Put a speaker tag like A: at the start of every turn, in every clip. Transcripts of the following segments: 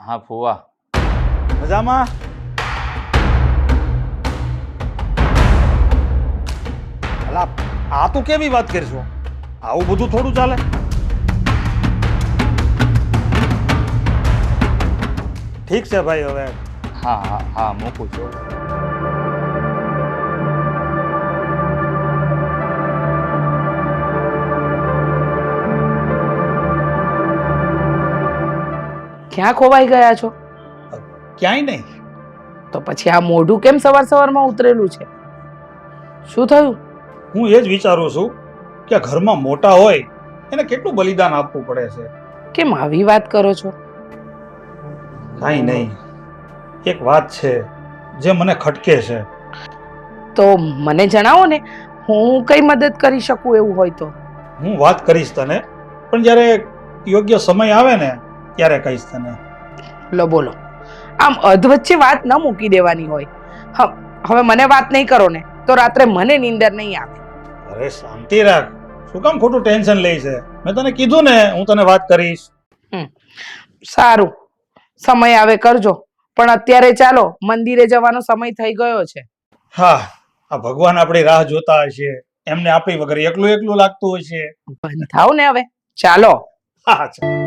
A: હા ફુવા.
B: મજામાં? અલા આ તો કેવી વાત કરશો? આવું બધું થોડું ચાલે? ઠીક છે ભાઈ, હવે
A: હા હા હા મૂકું છું.
C: ક્યાં ખોવાઈ ગયા છો?
B: ક્યાંય નહીં.
C: તો પછી આ મોઢું કેમ સવાર સવારમાં ઉતરેલું છે? શું થયું?
B: હું એ જ વિચારું છું કે ઘરમાં મોટા હોય એને કેટલું બલિદાન આપવું પડે છે.
C: કેમ આવી વાત કરો છો?
B: કાંઈ નહીં, એક વાત છે જે મને ખટકે છે.
C: તો મને જણાવો ને, હું કઈ મદદ કરી શકું એવું હોય તો.
B: હું વાત કરીશ તને, પણ જ્યારે યોગ્ય સમય આવે ને ત્યારે કહીશ તને.
C: લો બોલો. આમ અધવચ્ચે વાત ન મૂકી દેવાની હોય. હવે મને વાત નહીં કરો ને તો રાત્રે મને નીંદર નહીં આવે.
B: અરે શાંતિ રાખ, શું કામ ખોટું ટેન્શન લે છે? મેં તને કીધું ને હું તને વાત કરીશ.
C: સારું, સમય આવે કરજો, પણ અત્યારે ચાલો, મંદિરે જવાનો સમય થઈ ગયો છે.
B: હા, આ ભગવાન આપણી રાહ જોતા હશે, એમને આપણી વગર એકલું એકલું લાગતું હશે.
C: બંધ થાવ ને હવે, ચાલો.
B: હા ચાલ.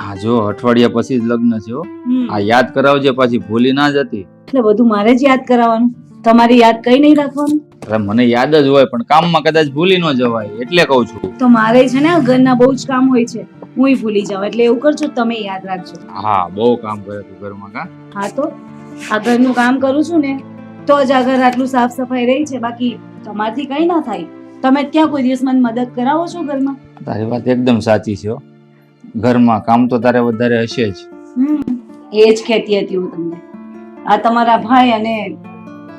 A: હા જો અઠવાડિયા પછી જ લગ્ન છે હો. આ યાદ કરાવજે, પાછી ભૂલી ના જતી.
D: એટલે બધું મારે જ યાદ કરાવવાનું, તમારી યાદ કઈ નહીં રાખવાનું.
A: અરે મને યાદ જ હોય પણ કામમાં કદાચ ભૂલી ન જવાય એટલે કહું છું.
D: તો મારે છે ને ઘરના બહુ જ કામ હોય છે, હું ભૂલી જાઉં, એટલે એવું કરજો, તમે યાદ રાખજો.
A: હા બહુ કામ કરે તું ઘરમાં કા.
D: હા તો આ ઘરનું કામ કરું છું ને તો જ આ ઘર આટલું સાફ સફાઈ રહી છે, બાકી તમારથી કઈ ના થાય. તમે ક્યાં કોઈ દિવસ મને મદદ કરાવો છો ઘરમાં?
A: તારી વાત એકદમ સાચી છે હો. ઘરમાં કામ તો તારે વધારે હશે જ.
D: એ જ કહેતી હતી હું તમને. આ તમારા ભાઈ અને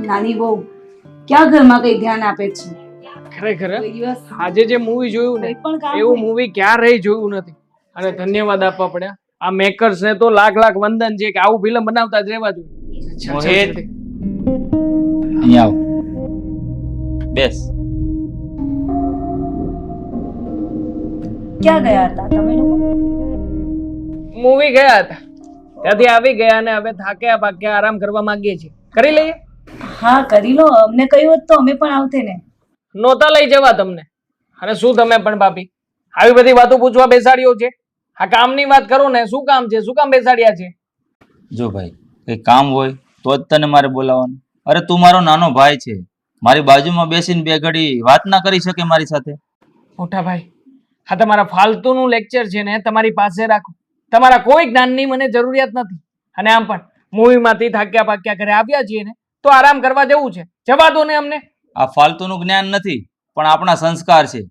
D: નાની બહુ ક્યાં ઘરમાં કઈ ધ્યાન આપે છે?
E: ખરેખર
D: કોઈ દિવસ
E: આજે જે મૂવી જોયું ને
D: કોઈ પણ કામ
E: એવું
D: હોય.
E: મૂવી ક્યારેય જોયું નથી અને ધન્યવાદ આપવા પડ્યા આ મેકર્સ ને તો લાખ લાખ વંદન છે કે આવું ફિલ્મ બનાવતા જ રહેવા જોઈએ.
A: મોહિત. અહીંયા આવ, બેસ.
D: ક્યાં ગયા હતા તમે લોકો?
E: મૂવી ગયા હતા, ત્યાંથી આવી ગયા અને હવે થાક્યા પાક્યા આરામ કરવા માંગીએ છીએ. કરી લઈએ?
D: હા કરી લો, અમને કહ્યું હોત તો અમે પણ આવતે ને.
E: નહોતા લઈ જવા તમને. અને શું તમે પણ ભાભી આવી બધી વાતો પૂછવા બેસાડ્યો છે? આ કામની વાત કરો ને, શું કામ છે, શું કામ બેસાડ્યા છે?
A: જો ભાઈ કઈ કામ હોય તો જ તને મારે બોલાવવાનું. અરે તું મારો નાનો ભાઈ છે, મારી બાજુમાં બેસીને બે ઘડી વાત ના કરી શકે મારી સાથે?
E: મોટા ભાઈ, આ તમારા ફાલતુનું લેક્ચર છે ને તમારી પાસે રાખો. તમારા કોઈ જ્ઞાનની મને જરૂરિયાત નથી. અને આમ પણ મૂવીમાંથી થાક્યા પાક્યા ઘરે આવ્યા છીએ ને તો આરામ કરવા જવું છે, જવા દો ને અમને.
A: આ ફાલતુનું જ્ઞાન નથી પણ આપણા સંસ્કાર છે,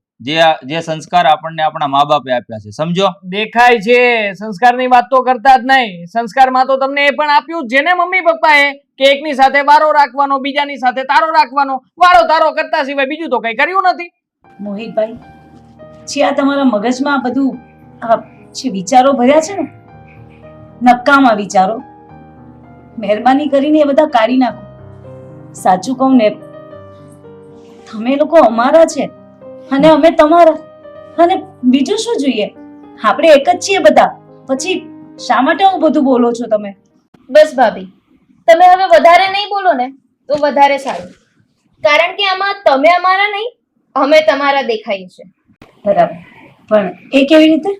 A: જે સંસ્કાર આપણને આપણા મા બાપે આપ્યા છે, સમજો?
E: દેખાય છે સંસ્કારની વાત તો કરતા જ નહીં. સંસ્કારમાં તો તમને એ પણ આપ્યું જ છે ને મમ્મી પપ્પાએ કે એકની સાથે વારો રાખવાનો, બીજાની સાથે તારો રાખવાનો. વારો તારો કરતા સિવાય બીજું તો કઈ કર્યું નથી.
D: મોહિતભાઈ, જે આ તમારા મગજમાં આ બધું આ જે વિચારો ભર્યા છે ને, નકામા વિચારો, મહેરબાની કરીને એ બધા કાઢી નાખો. સાચું કહું ને, તમે લોકો અમારા છે અને અમે તમારા, અને બીજું શું જોઈએ? આપણે એક જ છીએ બધા. પછી શા માટે આવું બધું બોલો છો તમે?
F: બસ ભાભી, તમે હવે વધારે નહીં બોલો ને તો વધારે સારું, કારણ કે આમાં તમે અમારા નહીં, અમે તમારા દેખાઈએ છે.
D: બરાબર, પણ એ કેવી રીતે?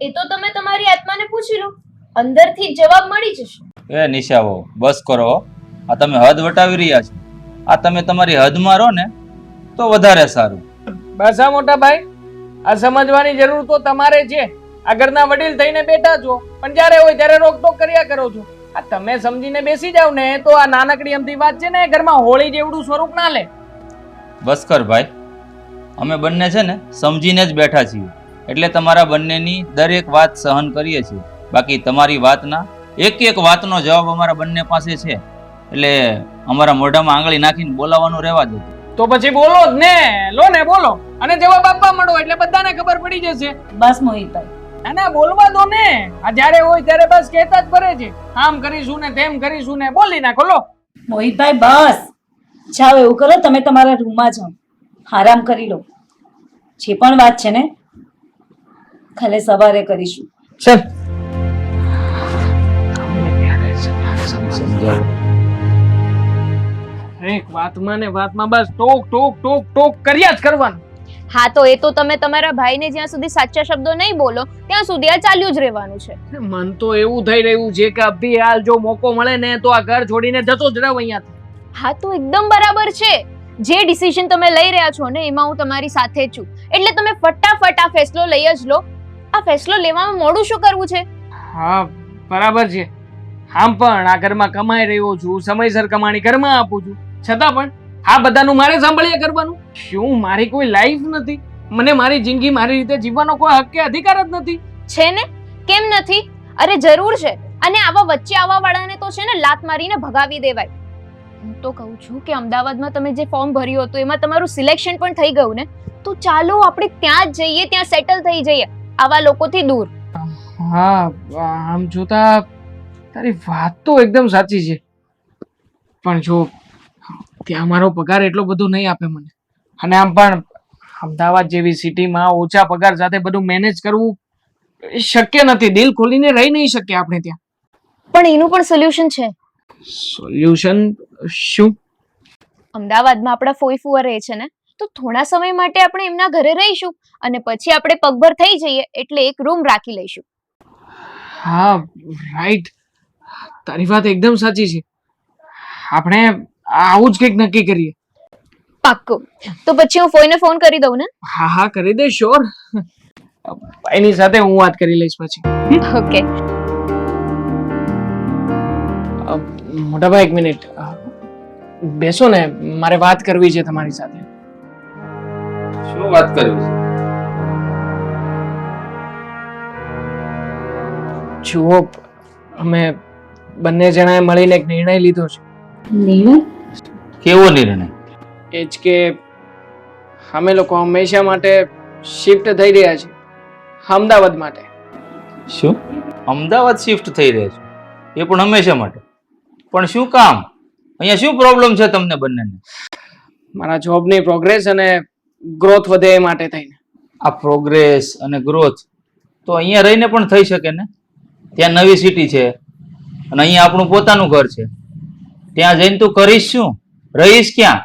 F: એ તો તમે તમારી આત્માને પૂછી લો, અંદરથી જ જવાબ મળી જશે.
A: એ નિશાઓ બસ કરો હો. આ તમે હદ વટાવી રહ્યા છો. આ તમે તમારી હદમાં રહો ને તો વધારે સારું.
E: બસ આ મોટા ભાઈ, આ સમજવાની જરૂર તો તમારે છે. આ ઘરના વડીલ થઈને બેઠા છો પણ જ્યારે હોય ત્યારે રોકટોક કર્યા કરો છો. આ તમે સમજીને બેસી જાવ ને તો આ નાનકડી અમથી વાત છે ને ઘરમાં હોળી જેવડું સ્વરૂપ ના લે.
A: બસ કર ભાઈ, અમે બંને છે ને સમજીને જ બેઠા છીએ એટલે તમારા બંનેની દરેક વાત સહન કરીએ છીએ. બાકી તમારી વાતના એક એક વાતનો જવાબ અમારા બંને પાસે છે એટલે અમારા મોઢામાં આંગળી નાખીને બોલાવવાનું રહેવા દો.
E: તો પછી બોલો જ ને, લો ને બોલો અને જવાબ આપવા માંડો એટલે બધાને ખબર પડી જશે.
D: બસ મોહિતભાઈ,
E: ના બોલવા દો ને. આ જ્યારે હોય ત્યારે બસ કહેતા જ ફરે છે, આમ કરીશું ને તેમ કરીશું ને, બોલી નાખો. લો
D: મોહિતભાઈ બસ જાઓ, એવું કરો તમે તમારા રૂમમાં જાઓ, આરામ કરી લો. જે પણ વાત છે ને કાલે સવારે કરીશું.
E: ચાલ
A: સમજાવો.
E: એક વાતમાં ને વાતમાં બસ ટોક ટોક ટોક ટોક કર્યા જ કરવાનું.
F: હા તો એ તો તમે તમારા ભાઈને જ્યાં સુધી સાચા શબ્દો નહીં બોલો ત્યાં સુધી આ ચાલ્યું જ રહેવાનું છે.
E: મન તો એવું થઈ રહ્યું છે કે અભી હાલ જો મોકો મળે ને તો આ ઘર છોડીને જતો જ રહું અહીંયાથી.
F: હા તો એકદમ બરાબર છે. જે ડિસિઝન તમે લઈ રહ્યા છો ને એમાં હું તમારી સાથે જ છું, એટલે તમે ફટાફટ આ ફેસલો લઈ જ લો. આ ફેસલો લેવામાં મોડું શું કરવું છે?
E: હા બરાબર છે. આમ પણ આ ઘરમાં કમાઈ રહ્યો છું, સમયસર કમાણી ઘરમાં આપું છું, છતાં પણ આ બધાનું મારે સાંભળ્યા કરવાનું. શું મારી કોઈ લાઈફ નથી? મને મારી જિંદગી મારી રીતે જીવવાનો કોઈ હક કે અધિકાર જ નથી?
F: છે ને, કેમ નથી? અરે જરૂર છે. અને આવા વચ્ચે આવવા વાળાને તો છે ને લાત મારીને ભગાવી દેવાય. હું તો કહું છું કે અમદાવાદમાં તમે જે ફોર્મ ભર્યું હતું એમાં તમારું સિલેક્શન પણ થઈ ગયું ને, તો ચાલો આપણે ત્યાં જ જઈએ, ત્યાં સેટલ થઈ જઈએ આવા લોકોથી દૂર.
E: હા આમ જોતા તારી વાત તો એકદમ સાચી છે, પણ જો ત્યાં મારો પગાર એટલો બધો નહીં આપે મને, અને આમ પણ અમદાવાદ જેવી સિટીમાં ઓછા પગાર સાથે બધું મેનેજ કરવું એ શક્ય નથી. દિલ ખોલીને રહી નહીં શકીએ આપણે ત્યાં.
F: પણ એનું પણ સોલ્યુશન છે.
E: સોલ્યુશન શું?
F: અમદાવાદમાં આપણા ફોઈ ફુવા રહે છે ને, તો થોડા સમય માટે આપણે એમના ઘરે રહીશું અને પછી આપણે પગભર થઈ જઈએ એટલે એક રૂમ રાખી લઈશું.
E: હા રાઈટ, તારી વાત એકદમ સાચી છે. આપણે આવું જ કંઈક નક્કી કરીએ.
F: પાક્કું. તો પછી હું ફોઈને ફોન કરી દઉં ને?
E: હા હા કરી દે, શ્યોર. એની સાથે હું વાત કરી લઈશ પછી.
F: ઓકે.
E: મોટાભાઈ એક મિનિટ બેસો ને, મારે વાત કરવી છે તમારી સાથે.
A: શું વાત કરવી છે?
E: જુઓ, અમે બંને જણાએ મળીને એક નિર્ણય લીધો છે.
D: નિર્ણય?
A: કેવો નિર્ણય?
E: એ જ કે અમે લોકો હંમેશા માટે શિફ્ટ થઈ રહ્યા છીએ અમદાવાદ માટે.
A: શું અમદાવાદ શિફ્ટ થઈ રહ્યા છો? એ પણ હંમેશા માટે? પણ શું કામ? અહીંયા શું પ્રોબ્લેમ છે તમને બંનેને?
E: મારા જોબની પ્રોગ્રેસ અને ગ્રોથ વધે એ માટે થઈને.
A: આ પ્રોગ્રેસ અને ગ્રોથ તો અહીંયા રહીને પણ થઈ શકે ને? ત્યાં નવી સિટી છે અને અહીંયા આપણું પોતાનું ઘર છે. ત્યાં જઈને તું કરીશ શું? રહીશ ક્યાં?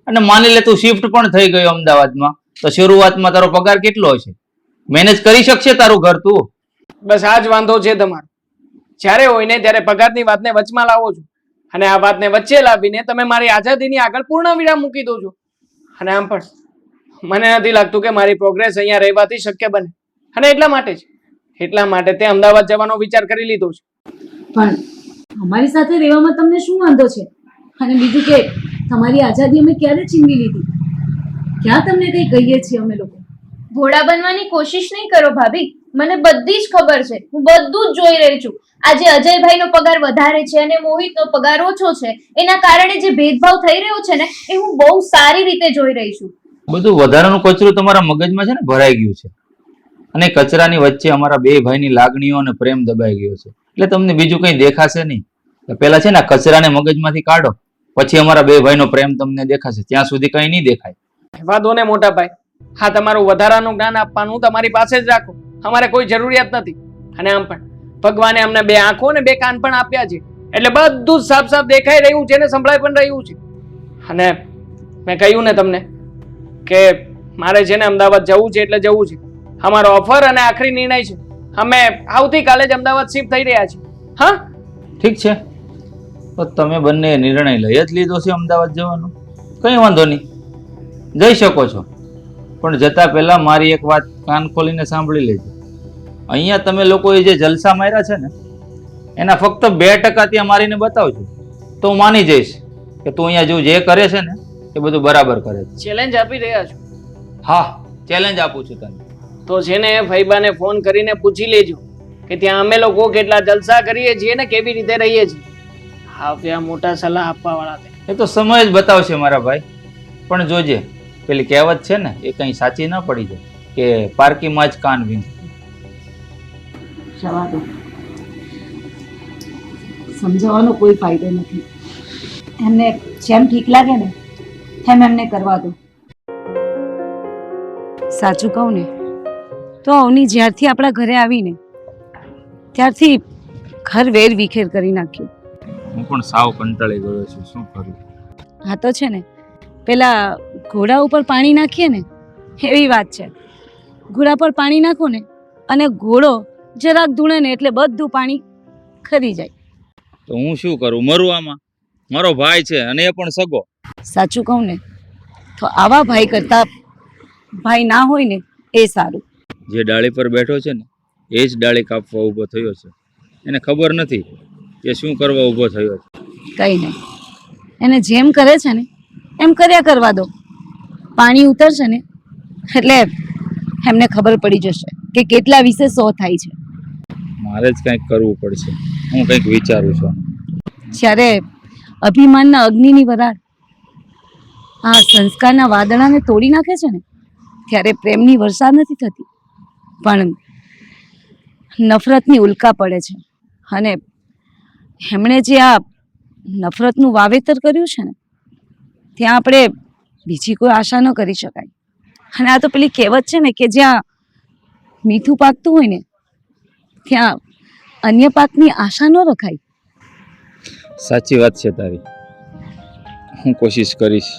A: અને માની લે તું શિફ્ટ પણ થઈ ગયો અમદાવાદમાં, તો શરૂઆતમાં તારો પગાર કેટલો હશે? મેનેજ કરી શકશે તારું ઘર તું?
E: બસ આ જ વાંધો છે તમારો. જ્યારે હોય ને ત્યારે પગારની વાતને વચમાં લાવો છો, અને આ વાતને વચ્ચે લાવીને તમે મારી આઝાદીની આગળ પૂર્ણ વિરામ મૂકી દો છો. અને આમ પણ મને નથી લાગતું કે મારી પ્રોગ્રેસ અહીંયા રહેવાથી શક્ય બને, અને એટલા માટે તે અમદાવાદ જવાનો વિચાર કરી લીધો છે.
D: પણ અમારી સાથે રહેવામાં તમને શું વાંધો છે? અને બીજું કે તમારી આઝાદી અમે ક્યારે છીનવી લીધી? ક્યાં તમને કંઈ કહીએ છીએ અમે લોકો?
F: ઘોડા બનવાની કોશિશ નહીં કરો ભાભી. મને બધી જ ખબર છે. હું બધું જ જોઈ રહી છું. આજે અજયભાઈનો પગાર વધારે છે અને મોહિતનો પગાર ઓછો છે, એના કારણે જે ભેદભાવ થઈ રહ્યો છે ને એ હું બહુ સારી રીતે જોઈ રહી છું.
A: બધું વધારાનું કચરું તમારા મગજમાં છે ને ભરાઈ ગયું છે, અને કચરાની વચ્ચે અમારા બે ભાઈની લાગણીઓ અને પ્રેમ દબાઈ ગયો છે, એટલે તમને બીજું કંઈ દેખાશે નહીં. પેલા છે ને આ કચરાને મગજમાંથી કાઢો, પછી અમારા બે ભાઈનો પ્રેમ તમને દેખાશે. ત્યાં સુધી કંઈ નહીં દેખાય.
E: વાંધો ને મોટા ભાઈ, હા તમારું વધારાનું જ્ઞાન આપવાનું તમારી પાસે જ રાખો, અમારે કોઈ જરૂરિયાત નથી. અને આમ પણ ભગવાને અમને બે આંખો અને બે કાન પણ આપ્યા છે, એટલે બધું જ સાફ સાફ દેખાઈ રહ્યું છે ને સંભળાઈ પણ રહ્યું છે. અને મેં કહ્યું ને તમને કે મારે છે ને અમદાવાદ જવું છે એટલે જવું છે. અમારો ઓફર અને આખરી નિર્ણય છે. અમે આવતીકાલે જ અમદાવાદ શિફ્ટ થઈ રહ્યા છીએ. હા
A: ઠીક છે, તો તમે બંને નિર્ણય લઈ જ લીધો છે અમદાવાદ જવાનો, કંઈ વાંધો નહીં, જઈ શકો છો. પણ જતા પહેલા મારી એક વાત કાન ખોલીને સાંભળી લેજો. અહીંયા તમે લોકોએ જે જલસા માર્યા છે ને એના ફક્ત 2% ત્યાં મારીને બતાવજો, તો હું માની જઈશ કે તું અહીંયા જો જે કરે છે ને એ બધું બરાબર કરે છે.
E: ચેલેન્જ આપી રહ્યા છો?
A: હા, ચેલેન્જ આપું છું તને.
E: તો છે ને ફૈબાને ફોન કરીને પૂછી લેજો કે ત્યાં અમે લોકો કેટલા જલસા કરીએ છીએ ને કેવી રીતે રહીએ છીએ. આવ્યા મોટા સલાહ આપવા વાળા.
A: એ તો સમય જ બતાવશે મારા ભાઈ. પણ જોજે, પેલી કહેવત છે ને એ કંઈ સાચી ના પડી જાય કે પારકીમાં જ કાન વિંધ.
D: જવા દો, સમજાવવાનો કોઈ ફાયદો નથી. એમને જેમ ઠીક લાગે ને એમ એમને કરવા દો. સાચું કહું ને તો
G: તો અવની જ્યારથી આપણા ઘરે આવીને ત્યારથી ઘર વેર વિખેર કરી નાખ્યું.
A: હું પણ સાવ કંટાળી ગયો છું, શું કરું?
G: હા તો છે ને, પેલા ઘોડા ઉપર પાણી નાખીએ ને એવી વાત છે. ઘોડા પર પાણી નાખો ને અને ઘોડો જરાક ધૂણે ને એટલે બધું પાણી ખરી જાય.
A: તો હું શું કરું? મરું આમાં? મારો ભાઈ છે અને એ પણ સગો.
G: સાચું કહું ને તો આવા ભાઈ કરતા ભાઈ ના હોય ને એ સારું.
A: જે ડાળી પર બેઠો છે ને એ જ ડાળી કાપવા ઊભો થયો છે. એને ખબર નથી કે શું કરવા ઊભો થયો છે.
G: કંઈ નહીં, એને જેમ કરે છે ને એમ કર્યા કરવા દો. પાણી ઉતરશે ને એટલે એમને ખબર પડી જશે કે કેટલા વિશે 100 થાય છે.
A: મારે જ કંઈક કરવું પડશે. હું કંઈક વિચારું છું.
G: જ્યારે અભિમાનના અગ્નિની વરાળ આ સંસ્કારના વાદળાને તોડી નાખે છે ને ત્યારે પ્રેમની વરસાદ નથી થતી, પણ નફરતની ઉલ્કા પડે છે. અને એમણે જે આ નફરતનું વાવેતર કર્યું છે ને ત્યાં આપણે બીજી કોઈ આશા ન કરી શકાય. અને આ તો પેલી કહેવત છે ને કે જ્યાં મીઠું પાકતું હોય ને ત્યાં અન્ય પાકની આશા ન રખાય.
A: સાચી વાત છે તારી. હું કોશિશ કરીશ.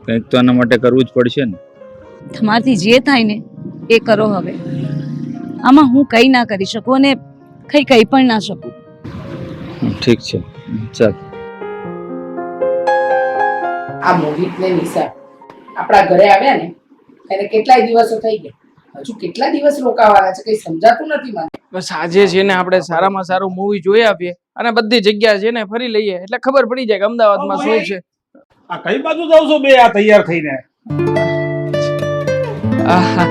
A: કંઈક તો આના માટે કરવું જ પડશે ને.
G: તમારાથી જે થાય ને એ કરો. હવે આમાં હું કંઈ ના કરી શકું અને કંઈ પણ ના શકું.
A: ઠીક છે, ચાલ.
C: આ મોહિત ને નિશા આપણા ઘરે આવ્યા ને એને કેટલાય દિવસો થઈ ગયા, હજુ કેટલા દિવસ રોકાવાના છે કઈ સમજાતું નથી મને.
E: બસ આજે છે ને આપણે સારામાં સારું મૂવી જોઈ આપીએ અને બધી જગ્યા છે ને ફરી લઈએ એટલે ખબર પડી જાય કે અમદાવાદમાં શું છે.
B: આ કઈ બાજુ જાવ છો બે આ તૈયાર થઈને?
E: આહા,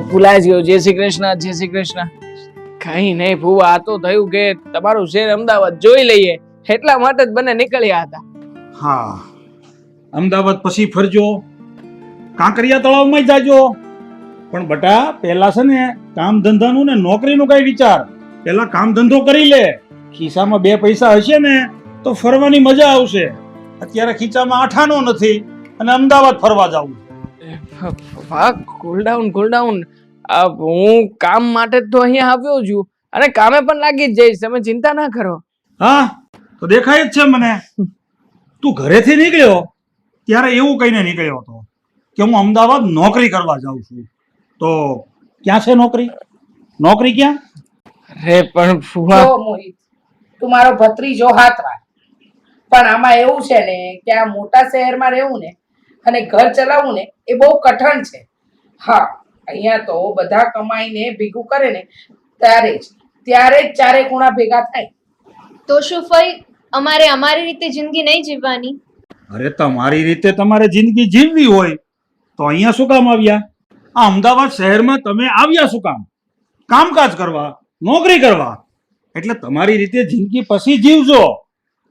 E: ભૂલાઈ જ ગયો. જય શ્રી કૃષ્ણ, જય શ્રી કૃષ્ણ. કઈ નહીં ફુવા, આ તો થયું કે તમારું શહેર અમદાવાદ જોઈ લઈએ એટલા માટે જ બંને નીકળ્યા હતા.
B: હા, અમદાવાદ પછી ફરજો, કાંકરિયા તળાવમાં જાજો. પણ બટા પહેલા છે ને કામ ધંધાનું ને નોકરીનું કઈ વિચાર. પહેલા કામ ધંધો કરી લે, ખિસ્સામાં 2 પૈસા હશે ને તો ફરવાની મજા આવશે. અત્યારે ખીચામાં આઠાનો નથી અને અમદાવાદ ફરવા જાવું.
E: વાહ, કુલ ડાઉન. હું કામ માટે જ તો અહીંયા આવ્યો છું અને કામે પણ લાગી જ જઈશ, તમે ચિંતા ના કરો.
B: હા તો દેખાય જ છે મને. તું ઘરેથી નીકળ્યો ત્યારે એવું કહીને નીકળ્યો હતો કે હું અમદાવાદ નોકરી કરવા જાઉં છું. તો ક્યાં છે નોકરી? નોકરી ક્યાં?
E: અરે પણ ફુવા,
C: જો મોહિત, તું મારો ભત્રીજો હાથવાર, પણ આમાં એવું છે ને કે આ મોટા શહેરમાં રહેવું ને અને ઘર ચલાવવું ને એ બહુ કઠણ છે. હા, અહીંયા તો બધા કમાઈને ભેગું કરે ને ત્યારે જ ચારે ખૂણા ભેગા થાય.
F: તો શું ફઈ અમારે અમારી રીતે જિંદગી નહીં જીવવાની?
B: અરે તમારી રીતે તમારે જિંદગી જીવવી હોય તો અહીંયા શું કામ આવ્યા? આ અમદાવાદ શહેરમાં તમે આવ્યા શું કામ? કામકાજ કરવા, નોકરી કરવા. એટલે તમારી રીતે જિંદગી પછી જીવજો.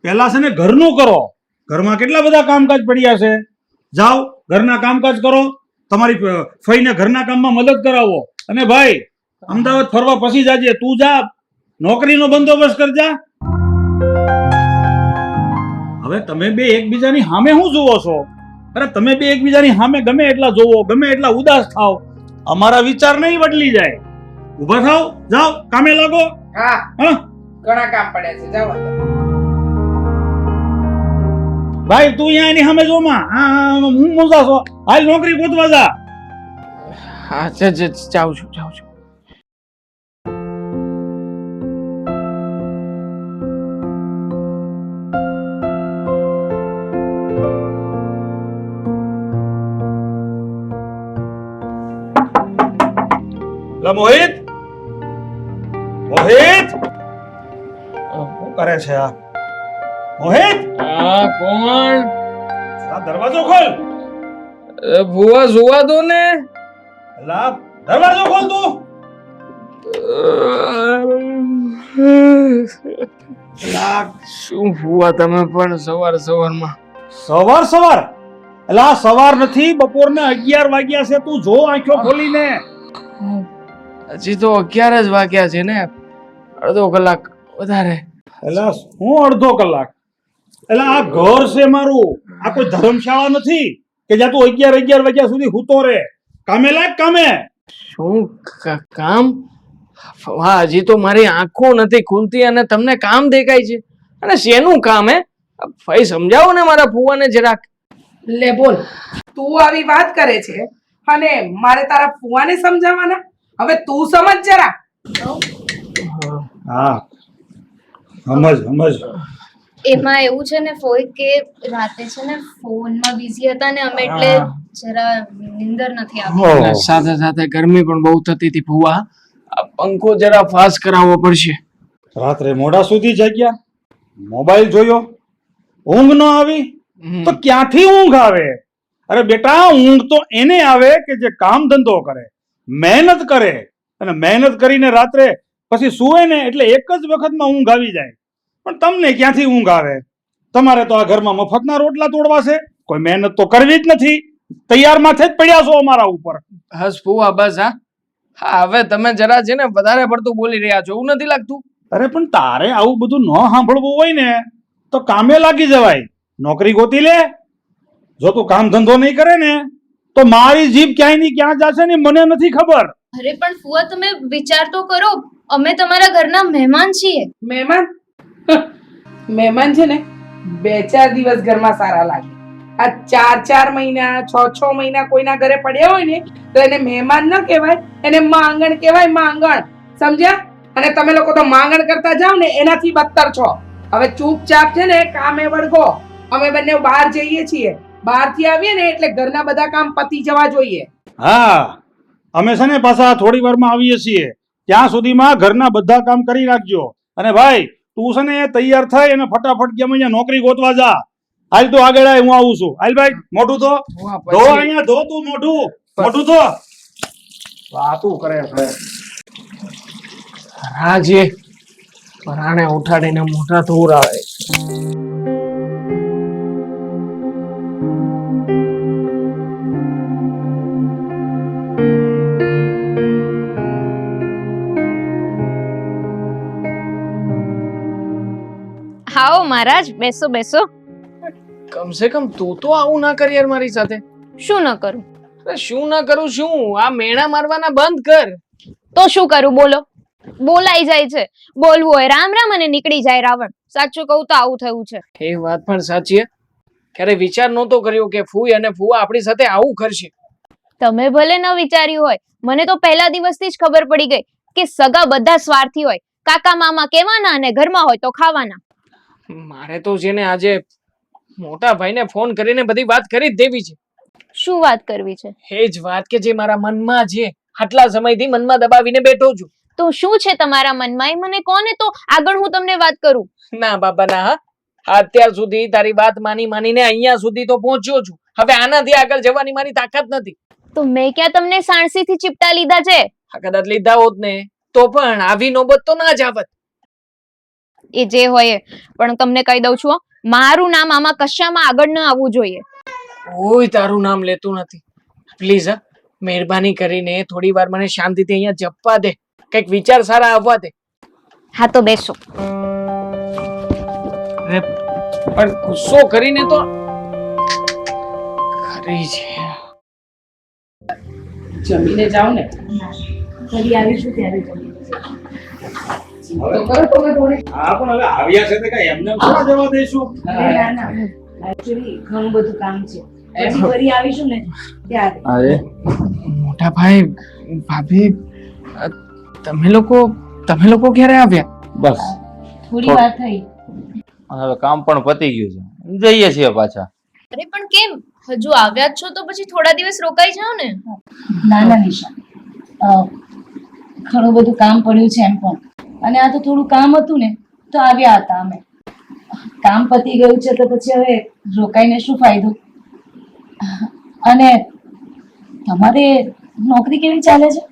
B: પહેલા છે ને ઘરનું કરો. ઘરમાં કેટલા બધા કામકાજ પડ્યા છે. જાઓ ઘરના કામકાજ કરો, તમારી ફઈને ઘરના કામમાં મદદ કરાવો. અને ભાઈ અમદાવાદ ફરવા પછી જાજે. તું જા, નોકરીનો બંદોબસ્ત કરજા. હવે તમે બે એકબીજાની સામે શું જુઓ છો? અરે તમે બે એકબીજાની સામે ગમે એટલા જોવો, ગમે એટલા ઉદાસ થાવ, અમારા વિચાર નહીં બદલી જાય. ઊભા થાવ, જાઓ કામે લાગો.
C: હા,
B: હા
C: ઘણા કામ પડ્યા છે, જાઓ.
B: ભાઈ તું અહીંયા એની સામે જોમાં. હા હું મોજા છો. હાલ નોકરી ગોતવા જા.
E: હા જાઉં છું.
B: મોહિત, શું કરે છે આ? મોહિત,
E: કોણ?
B: આ દરવાજો ખોલ.
E: ભુવા જોવા દો ને.
B: એલા દરવાજો ખોલ તું.
E: શું ભુવા તમે પણ સવારમાં?
B: સવાર એલા સવાર નથી, બપોરના 11 વાગ્યા છે. તું જો આંખો ખોલીને.
E: હજી તો 11 જ વાગ્યા છે ને, અડધો કલાક વધારે.
B: એલા હું અડધો કલાક? એલા આ ઘર છે મારું, આ કોઈ ધર્મશાળા નથી કે જ્યાં તું 11 વાગ્યા સુધી સૂતો રહે. કામે લાગ કામે.
E: શું કામ? વાહ, હજી તો મારી આંખો નથી ખુલતી અને તમને કામ દેખાય છે. અને શેનું કામ હે? ભાઈ સમજાવો ને મારા ફુવાને જરાક.
C: લે બોલ, તું આવી વાત કરે છે અને મારે તારા ફુવાને સમજાવવાના? હવે તું સમજ જરા.
B: હા સમજ.
F: એમાં એવું છે ને ફોઈ કે રાતે છે ને ફોનમાં બિઝી હતા ને અમે એટલે જરા નીંદર નથી આવતી.
E: અને સાથે સાથે ગરમી પણ બહુ થતી હતી ફુવા. આ પંખો જરા ફાસ્ટ કરાવવો પડશે.
B: રાત્રે મોડા સુધી જાગ્યા, મોબાઈલ જોયો, ઊંઘ ન આવી તો ક્યાંથી ઊંઘ આવે? અરે બેટા, ઊંઘ તો એને આવે કે જે કામ ધંધો કરે, મહેનત કરે, અને મહેનત કરીને રાત્રે પછી સૂવે ને એટલે એક જ વખતમાં ઊંઘ આવી જાય. પણ તમને ક્યાંથી ઊંઘ આવે? તમારે તો આ ઘરમાં મફતના રોટલા તોડવા છે, કોઈ મહેનત તો કરવી જ નથી. તૈયાર માથે જ પડ્યા છો અમારા ઉપર.
E: બસ ફુવા બસ. હા હવે તમે જરા છે ને વધારે પડતું બોલી રહ્યા છો, એવું નથી લાગતું?
B: અરે પણ તારે આવું બધું ન સાંભળવું હોય ને તો કામે લાગી જવાય, નોકરી ગોતી લે. જો તું કામ ધંધો નહીં કરે ને તો મારી જીભ ક્યાંય ની ક્યાં જશે ને મને નથી ખબર.
F: અરે પણ ફુવા તમે વિચાર તો કરો, અમે તમારા ઘરના મહેમાન છીએ.
C: મહેમાન? મહેમાન છે ને 2-4 દિવસ ઘરમાં સારા લાગે. આ 4-4 મહિના 6-6 મહિના કોઈના ઘરે પડ્યા હોય ને તો એને મહેમાન ન કહેવાય, એને માંગણ કહેવાય, માંગણ. સમજ્યા? અને તમે લોકો તો માંગણ કરતા જાવ ને એનાથી બદતર છો. હવે ચૂપચાપ છે ને કામે વળગો. અમે બંને બહાર જઈએ છીએ. બહારથી આવીએ ને એટલે ઘરના બધા કામ પતી જવા જોઈએ.
B: હા, અમે છે ને પાછા થોડી વારમાં આવીએ છીએ. ત્યાં સુધીમાં ઘરના બધા કામ કરી રાખજો. અને ભાઈ તું છે ને તૈયાર થઈ અને ફટાફટ કેમ અહીંયા નોકરી ગોતવા જા. હાલ તું આગળ આય, હું આવું છું. હાલ ભાઈ, મોઢું ધો. ધો અહીંયા, ધો તું મોઢું ધો. વાતું કરે છે
E: રાજે પરાણે ઉઠાડીને મોઢા ધોરાવે.
F: આવો મહારાજ, બેસો બેસો.
E: કમસે કમ તું તો આવું ના કર યાર મારી સાથે.
F: શું ન કરું?
E: અરે શું ના કરું શું? આ મેણા મારવાના બંધ કર.
F: તો શું કરું બોલો? બોલાઈ જાય છે, બોલવું હોય રામ રામ અને નીકળી જાય રાવણ. સાચું કહું તો આવું થયું છે.
E: એ વાત પણ સાચી છે. ક્યારે વિચાર નહોતો કર્યો કે ફૂઈ અને ફુવા આપણી સાથે આવું કરશે.
F: તમે ભલે ન વિચાર્યું હોય, મને તો પહેલા દિવસથી જ ખબર પડી ગઈ કે સગા બધા સ્વાર્થી હોય. કાકા મામા કહેવાના અને ઘરમાં હોય તો ખાવાના.
E: મારે તો છે ને આજે મોટા ભાઈને ફોન કરીને બધી વાત કરી જ દેવી છે.
F: શું વાત કરવી છે?
E: એ જ વાત કે જે મારા મનમાં છે, આટલા સમયથી મનમાં દબાવીને બેઠો છું.
F: તો શું છે તમારા મનમાં? એ મને કોને તો આગળ હું તમને વાત કરું.
E: ના બાબા ના. હા, અત્યાર સુધી તારી વાત માનીને અહીંયા સુધી તો પહોંચ્યો છું. હવે આનાથી આગળ જવાની મારી તાકાત નથી.
F: તો મેં ક્યાં તમને સાણસીથી ચીપટા લીધા છે?
E: આ કદાચ લીધા હોત ને તો પણ આવી નોબત તો ના જ આવત.
F: એ જે હોય પણ તમને કહી દઉં છું, મારું નામ આમાં કશામાં આગળ ન આવવું જોઈએ.
E: કોઈ તારું નામ લેતું નથી. પ્લીઝ હા, મહેરબાની કરીને થોડી વાર મને શાંતિથી અહીંયા જપવા દે, કંઈક વિચાર સારા આવવા દે.
F: હા તો બેસો.
E: અરે પણ ગુસ્સો કરીને તો ખરી છે.
C: જમીને જાઓ ને.
D: ફરી આવીશું ત્યારે જમીને.
C: તો કરો તમે થોડી.
B: હા પણ હવે આવ્યા છે તો કઈ એમને થોડા જવા દઈશું.
D: ના ના, એકચ્યુઅલી ઘણું બધું કામ છે. પછી ફરી આવીશું ને ત્યારે.
A: અરે
E: મોટા ભાઈ, ભાભી, તમે લોકો ક્યારે આવ્યા?
A: બસ
D: થોડી વાર થઈ.
A: હવે કામ પણ પતી ગયું છે, જઈએ છીએ પાછા.
F: અરે પણ કેમ હજુ આવ્યા જ છો તો પછી થોડા દિવસ રોકાઈ જાઓ ને.
D: ના ના નિશા, ઘણું બધું કામ પડ્યું છે એમ પણ, અને આ તો થોડું કામ હતું ને તો આવ્યા હતા અમે. કામ પતી ગયું છે તો પછી હવે રોકાઈને શું ફાયદો? અને તમારે નોકરી કેવી ચાલે છે?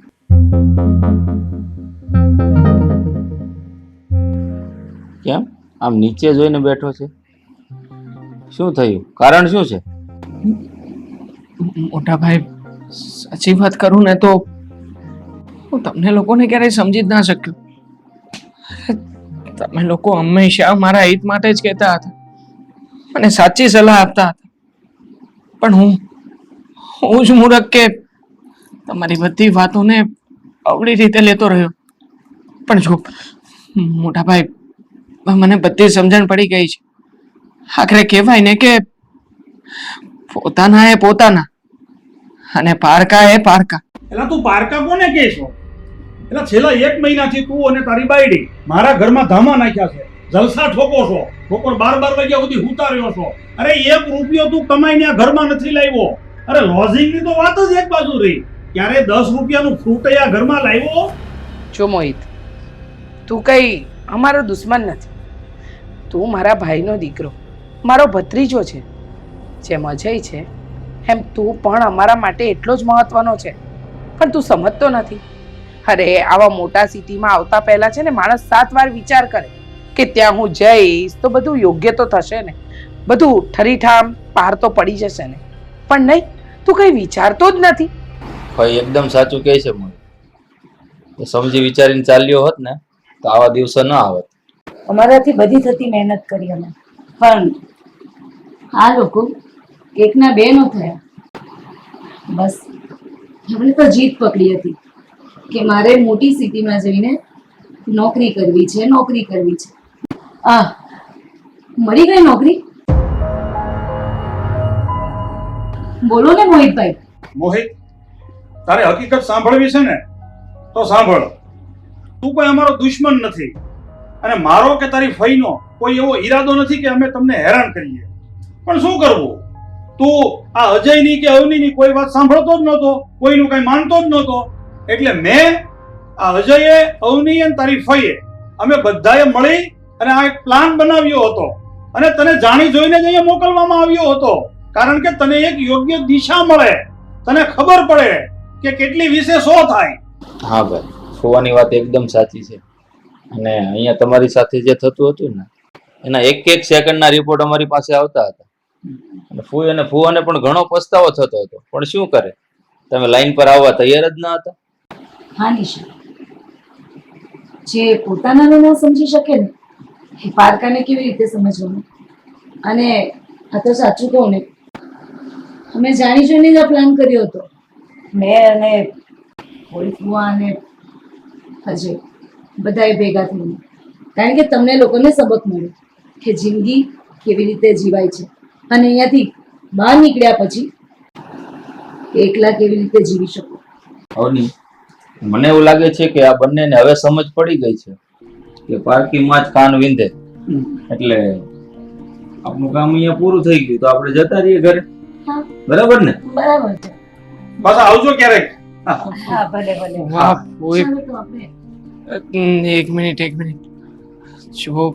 A: કેમ આમ નીચે જોઈને બેઠો છે? શું થયું? કારણ શું છે?
E: મોટા ભાઈ, સાચી વાત કરું ને તો હું તમને લોકોને ક્યારેય સમજી જ ના શક્યો. તમે લોકો હંમેશા મારા હિત માટે જ કહેતા હતા, મને સાચી સલાહ આપતા હતા. પણ હું જ મૂર્ખ કે તમારી બધી વાતોને અવળી રીતે લેતો રહ્યો. પણ જો મોટા ભાઈ, મને બધી સમજણ પડી ગઈ છે. આખરે કહેવાય ને કે પોતાના એ પોતાના અને પારકા એ પારકા.
B: એટલે તું પારકા કોને કહે છો? એટલે છેલ્લા 1 મહિનાથી તું અને તારી બાયડી મારા ઘરમાં ધામા નાખ્યા છે, જલસા ઠોકો છો, બપોર 12 વાગ્યા સુધી હુતા રહ્યો છો. અરે 1 રૂપિયો તું કમાઈને આ ઘરમાં નથી લાવ્યો. અરે લોઝિંગની તો વાત જ એક બાજુ રહી, ક્યારે 10 રૂપિયાનું ફ્રૂટ આ ઘરમાં લાવ્યો?
C: જો મોહિત, તું કઈ અમારો દુશ્મન નથી. તું મારા ભાઈનો દીકરો, મારો ભત્રીજો છે. જેમ અજય છે એમ તું પણ અમારા માટે એટલો જ મહત્વનો છે. પણ તું સમજતો નથી. અરે આવા મોટા સિટીમાં આવતા પહેલા છે ને માણસ 7 વાર વિચાર કરે કે ત્યાં હું જઈશ તો બધું યોગ્ય તો થશે ને, બધું ઠરીઠામ પાર તો પડી જશે ને. પણ નહીં, તું કઈ વિચારતો જ નથી.
A: ભાઈ એકદમ સાચું કહે છે મને. સમજી વિચારીને ચાલ્યો હોત ને તો આવા દિવસો ન આવત.
D: અમારાથી બધી થતી મહેનત કરી અમે, પણ આ લોકો એકના બે નો થયા. બસ એમણે તો જીત પકડી હતી કે મારે મોટી સિટીમાં જઈને નોકરી કરવી છે, નોકરી કરવી છે. મળી ગઈ નોકરી? બોલો ને મોહિતભાઈ.
B: મોહિત, તારે હકીકત સાંભળવી છે ને તો સાંભળ. તું કોઈ અમારો દુશ્મન નથી અને મારો કે તારી ફઈનો કોઈ એવો ઈરાદો નથી કે અમે તમને હેરાન કરીએ. પણ શું કરવું, તું આ અજયની કે અવનીની કોઈ વાત સાંભળતો જ નહોતો, કોઈનું કઈ માનતો જ નહોતો. એટલે મેં આ અજયે, અવની અને તારી ફઈએ અમે બધાએ મળી અને આ એક પ્લાન બનાવ્યો હતો અને તને જાણી જોઈને જ અહીંયા મોકલવામાં આવ્યો હતો. કારણ કે તને એક યોગ્ય દિશા મળે, તને ખબર પડે કે કેટલી વિશે શું થાય.
A: હા ભાઈ, ફુવાની વાત એકદમ સાચી છે. અને અહીંયા તમારી સાથે જે થતું હતું ને એના એક સેકન્ડના રિપોર્ટ અમારી પાસે આવતા હતા. અને ફુવાને પણ ઘણો પસ્તાવો થતો હતો. પણ શું કરે, તમે લાઈન પર આવવા તૈયાર જ ન હતા.
D: હા નિશા, જે પોતાનાને ન સમજી શકે ને એ પારકાને કેવી રીતે સમજવાનું? અને આ તો સાચું કહું ને, અમે જાણી જોઈને જ આ પ્લાન કર્યો હતો. મેં અને ફુવા અને અજય બધાએ ભેગા થઈને. કારણ કે તમને લોકોને સબક મળ્યો કે જિંદગી કેવી રીતે જીવાય છે અને અહીંયાથી બહાર નીકળ્યા પછી એકલા કેવી રીતે જીવી શકો.
A: અવની, મને એવું લાગે છે કે આ બંનેને હવે સમજ પડી ગઈ છે કે પાર્કિંગમાં જ કાન વિંધે. એટલે આપણું કામ અહીંયા પૂરું થઈ ગયું તો આપણે જતા રહીએ ઘરે. બરાબર ને?
D: બરાબર છે.
B: બસ આવજો ક્યારેક.
D: હા ભલે ભલે.
E: વાહ મોહિત,
D: ચાલો તો આપણે.
E: એક મિનિટ. જો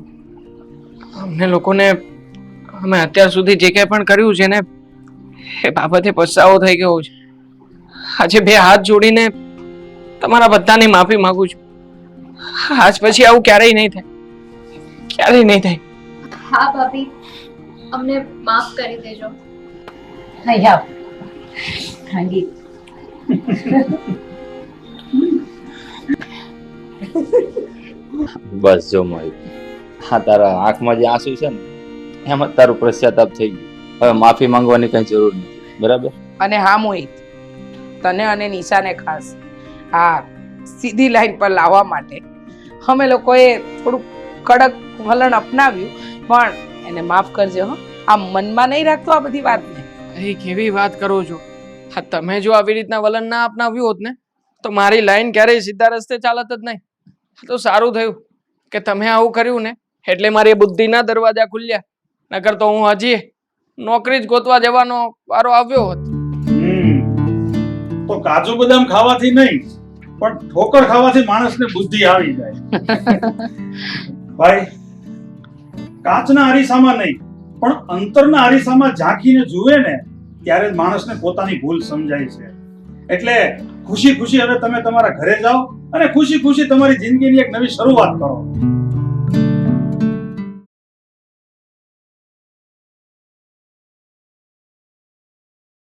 E: અમને લોકોને અમે અત્યાર સુધી જે કંઈ પણ કર્યું છે ને એ બાબતે પસ્તાવો થઈ ગયો છે. આજે 2 હાથ જોડીને તમારા બધાની માફી માંગુ છું. આજ પછી આવું ક્યારેય નહીં થાય.
F: હા ભાભી, અમને માફ કરી દેજો.
D: અહીંયા ખાંગી.
A: બસ જો મોહિત, હા તારા આંખમાં જે આંસુ છે ને એમાં જ તારું પશ્ચાતાપ થઈ ગયું. હવે માફી માંગવાની કઈ જરૂર નથી. બરાબર?
C: અને હા મોહિત, તને અને નિશાને ખાસ આ સીધી લાઈન પર લાવવા માટે અમે લોકોએ થોડું કડક વલણ અપનાવ્યું. પણ એને માફ કરજો હો. આ મનમાં નહીં રાખતો આ બધી વાતને.
E: એ કેવી વાત કરો છો? હા, તમે જો આવી રીતના વલણ ના અપનાવ્યું હોત ને તો મારી લાઈન ક્યારેય સીધા રસ્તે ચાલત જ નહીં. તો સારું થયું કે તમે આવું કર્યું ને એટલે મારી બુદ્ધિના દરવાજા ખુલ્યા. નકર તો હું હજી નોકરી જ ગોતવા જવાનો વારો આવ્યો હોત.
B: તો કાજુ બદામ ખાવાથી નહીં પણ ઠોકર ખાવાથી માણસને બુદ્ધિ આવી જાય. ભાઈ, કાચના અરીસામાં નહીં પણ અંતરના અરીસામાં ઝાંકીને જુએ ને ત્યારે જ માણસને પોતાની ભૂલ સમજાય છે. એટલે ખુશી ખુશી હવે તમે તમારા ઘરે જાઓ અને ખુશી ખુશી તમારી જિંદગીની એક નવી શરૂઆત કરો.